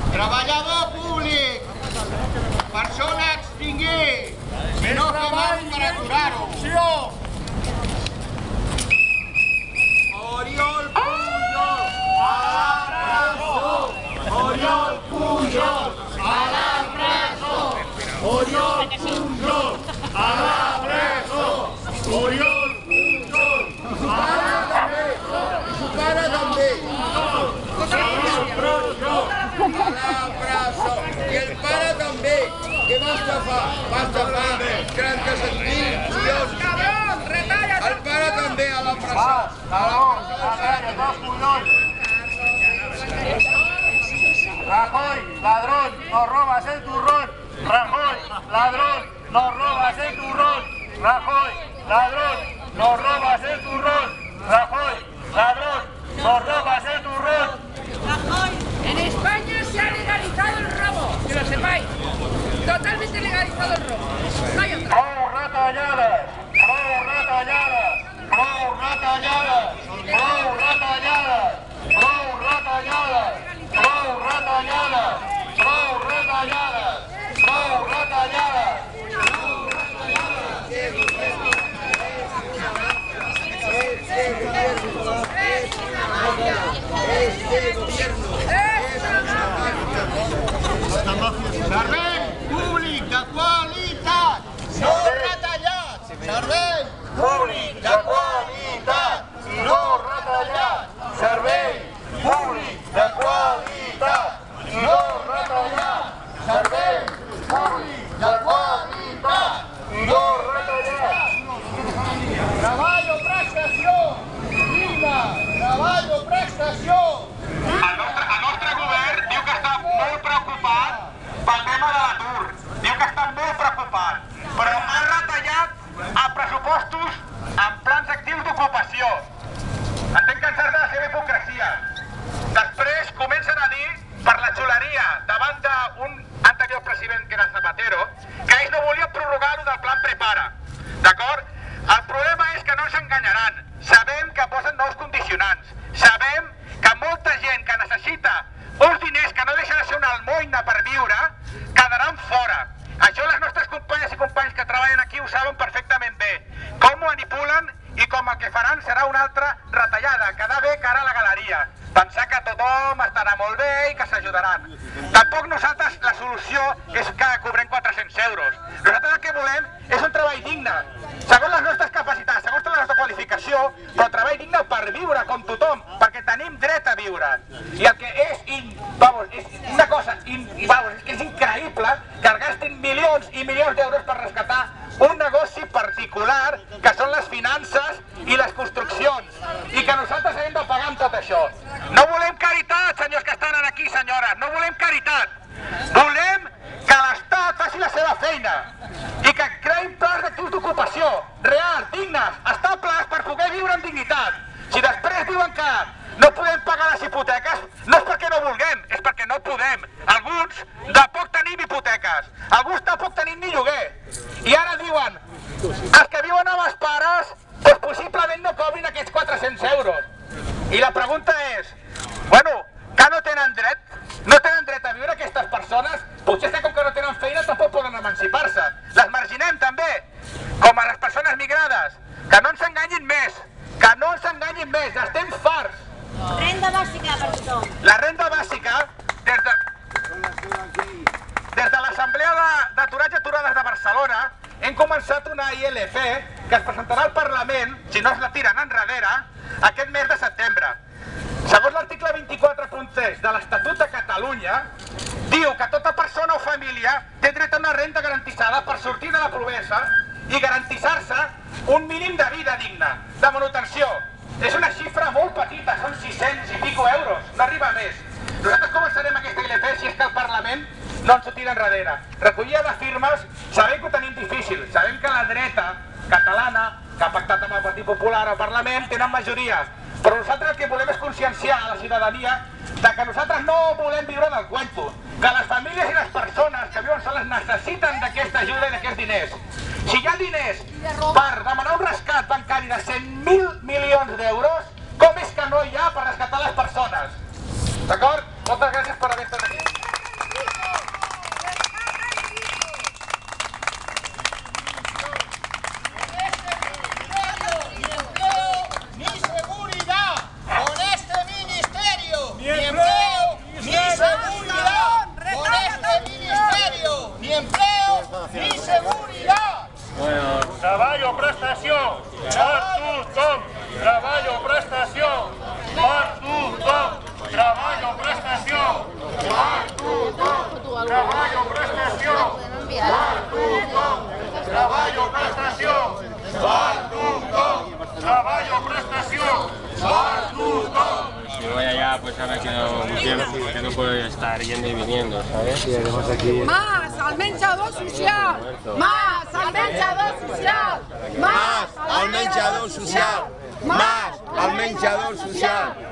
Treballador públic, persona a extingir, no fem mal per aturar-ho. Oriol Pujol, a la presó! Oriol Pujol, a la presó! Oriol Pujol, a la presó! Oriol Pujol, a la presó! I su pare també! I el pare també, que va estafar 37.000 milions. El pare també a la presó. Rajoy, ladrón, nos robas el turrón. Rajoy, ladrón, nos robas el turrón. Rajoy, ladrón, nos robas el turrón. Rajoy, ladrón, nos robas el turrón. En España se ha legalizado el robo, que lo sepáis. Totalmente legalizado el robo. No hay otra. ¡Prou retallades! ¡Prou retallades! ¡Prou retallades! ¡Prou retallades! ¡Prou retallades! ¡Prou retallades! ¡Prou retallades! ¡Prou retallades! Servei públic de qualitat, no retallat. Servei públic de qualitat, no retallat. Servei públic de qualitat, no retallat. Servei públic de qualitat, no retallat. Treball o prestació digna, treball o prestació. El nostre govern diu que està molt preocupat pel tema de l'atur. Diu que està molt preocupat, però ha retallat a pressupostos en plans actius d'ocupació. Estem cansats de la seva hipocresia. Després comencen a dir, per la xuleria, davant d'un anterior president que era Zapatero, que ells no volien prorrogar-ho del plan Prepara. D'acord? El problema és que no ens enganyaran. Sabem que posen nous condicionants. Sabem que molta gent que necessita uns diners que no deixen de ser una almoina per viure, quedaran fora. Això les nostres companyes i companys que treballen aquí ho saben perfectament bé. Com manipulen i com el que faran serà una altra retallada, quedar bé cara a la galeria. Pensar que tothom estarà molt bé i que s'ajudaran. Tampoc nosaltres la solució és que cobrem 400 euros. Nosaltres el que volem és un treball digne, segons les nostres capacitats, segons la nostra qualificació, però treball digne per viure com tothom, perquè tenim dret a viure. I el que és una cosa que és increïble que es gastin milions i milions d'euros per rescatar un negoci particular que són les finances i les construccions, i que nosaltres hem de pagar amb tot això. No volem caritat, senyors que estan aquí, senyores, no volem caritat. Volem que l'Estat faci la seva feina i que creïn plans d'actius d'ocupació reals, dignes, estables per poder viure amb dignitat. Si després diuen que no podem pagar les hipoteques, no és perquè no vulguem, és perquè no podem. Alguns de poc tenim hipoteques, alguns tampoc tenim ni lloguer. I ara diuen, els que viuen amb els pares, doncs possiblement no cobrin aquests 400 euros. I la pregunta és, bueno, que no tenen dret? No tenen dret a viure aquestes persones? Potser que com que no tenen feina tampoc poden emancipar-se. Les marginem també, com a les persones migrades. Que no ens enganyin més, hem començat una ILP que es presentarà al Parlament, si no es la tiren enrere, aquest mes de setembre. Segons l'article 24.3 de l'Estatut de Catalunya, diu que tota persona o família té dret a una renda garantitzada per sortir de la pobresa i garantitzar-se un mínim de vida digna, de manutenció. És una xifra molt petita, són 600 i pico euros, no arriba més. Nosaltres començarem aquesta ILP si és que el Parlament no ens ho tira enrere. Recollida de firmes, sabem que ho tenim difícil, sabem que la dreta catalana, que ha pactat amb el Partit Popular al Parlament, tenen majoria. Però nosaltres el que volem és conscienciar a la ciutadania de que nosaltres no volem viure del cuento, que les famílies i les persones que viuen soles necessiten d'aquesta ajuda i d'aquests diners. Si hi ha diners per demanar un rescat bancari de 100.000 milions d'euros, com és que no hi ha per rescatar les persones? D'acord? Moltes gràcies per haver estat aquí. Treball o prestació per tothom, treball o prestació per tothom, treball o prestació per tothom, treball o prestació per tothom, treball o prestació per tothom, treball o prestació per tothom. Si voy allá, pues ahora que no puedo estar yendo y viniendo, ¿sabes? Y además aquí... ¡Más al menjador social! ¡Más al menjador social! Más al menjador social! Más al menjador social!